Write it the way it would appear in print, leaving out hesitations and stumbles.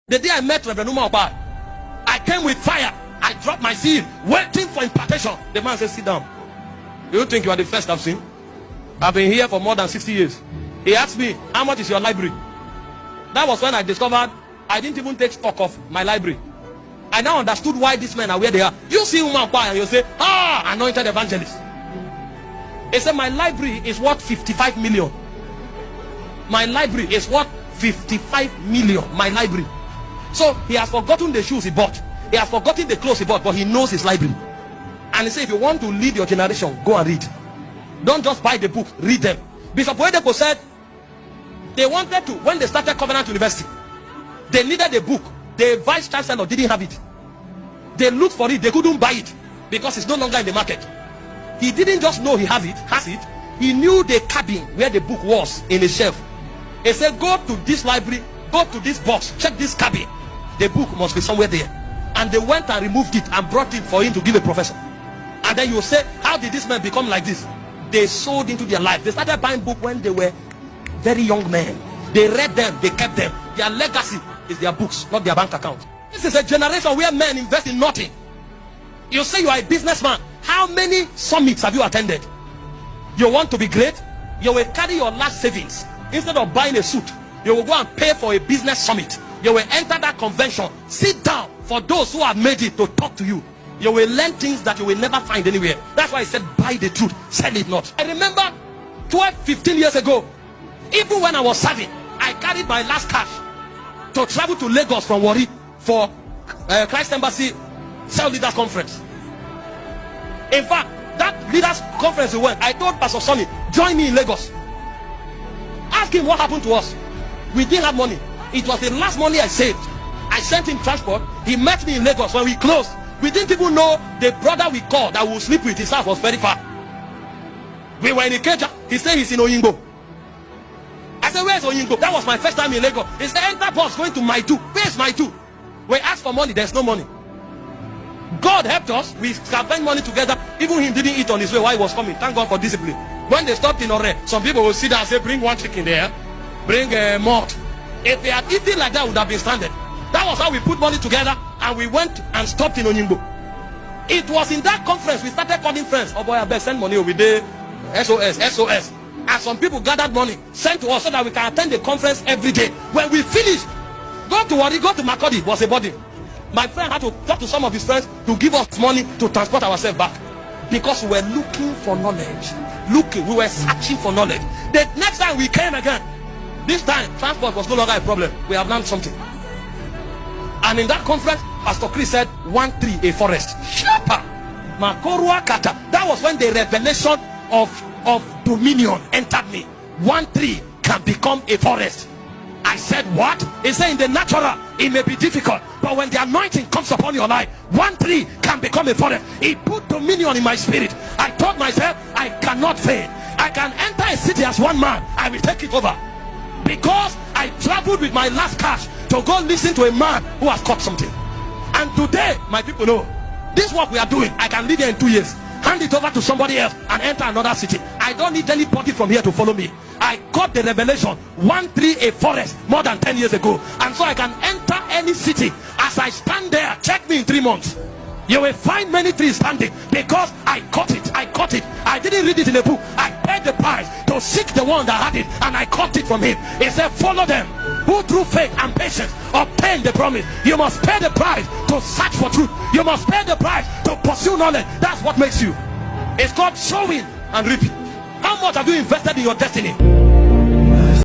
The day I met Reverend Umar, I came with fire. I dropped my seed, waiting for impartation. The man said, sit down. You think you are the first I've seen? I've been here for more than 60 years. He asked me, how much is your library? That was when I discovered I didn't even take stock of my library. I now understood why these men are where they are. You see Umar and you say, ah, anointed evangelist. He said, my library is worth 55 million. My library is worth 55 million. My library. So he has forgotten the shoes he bought. He has forgotten the clothes he bought, but he knows his library. And he said, if you want to lead your generation, go and read. Don't just buy the book, read them. Bishop Oyedepo said, they wanted to, when they started Covenant University, they needed a book. The vice chancellor didn't have it. They looked for it, they couldn't buy it because it's no longer in the market. He didn't just know he has it. He knew the cabin where the book was in a shelf. He said, go to this library, go to this box, check this cabin. The book must be somewhere there. And they went and removed it and brought it for him to give a professor. And then you say, how did this man become like this? They sold into their life. They started buying books when they were very young men. They read them, they kept them. Their legacy is their books, not their bank account. This is a generation where men invest in nothing. You say you are a businessman. How many summits have you attended? You want to be great? You will carry your last savings. Instead of buying a suit, you will go and pay for a business summit. You will enter that convention. Sit down for those who have made it to talk to you. You will learn things that you will never find anywhere. That's why I said, buy the truth, sell it not. I remember 12, 15 years ago, even when I was serving, I carried my last cash to travel to Lagos from Warri for Christ Embassy Cell Leaders Conference. In fact, that leaders conference we went, I told Pastor Sonny, join me in Lagos. Ask him what happened to us. We didn't have money. It was the last money I saved. I sent him transport. He met me in Lagos. When we closed, we didn't even know the brother we called that we would sleep with. His house was very far. We were in Ikeja. He said he's in Oyingbo. I said, where's Oyingbo? That was my first time in Lagos. He said, enter bus going to Maitu. Where's Maitu? We asked for money. There's no money. God helped us. We scavenged money together. Even him didn't eat on his way while he was coming. Thank God for discipline. When they stopped in Ore, some people will sit there and say, bring one chicken there, bring a malt. If they had eaten like that, would have been standard. That was how we put money together and we went and stopped in Onyingbo. It was in that conference we started calling friends. Oh boy, I beg, send money over there. SOS. And some people gathered money, sent to us so that we can attend the conference every day. When we finished, go to Warri, go to Makodi, was a body. My friend had to talk to some of his friends to give us money to transport ourselves back. Because we were looking for knowledge. We were searching for knowledge. The next time we came again, this time transport was no longer a problem. We have learned something. And in that conference, Pastor Chris said, 1 tree, a forest. Shapa. Makorua kata. That was when the revelation of dominion entered me. 1 tree can become a forest. I said, what? He said, in the natural, it may be difficult. But when the anointing comes upon your life, 1 tree can become a forest. It put dominion in my spirit. I told myself, I cannot fail. I can enter a city as one man. I will take it over. Because I traveled with my last cash to go listen to a man who has caught something. And today, my people know, this work we are doing, I can live here in 2 years. Hand it over to somebody else and enter another city. I don't need anybody from here to follow me. I got the revelation, 1 tree, a forest, more than 10 years ago. And so I can enter any city. As I stand there, check me in 3 months. You will find many trees standing because I caught it. I didn't read it in a book. I paid the price to seek the one that had it, and I caught it from him. He said, follow them who through faith and patience obtain the promise. You must pay the price to search for truth. You must pay the price to pursue knowledge. That's what makes you. It's called sowing and reaping. How much have you invested in your destiny?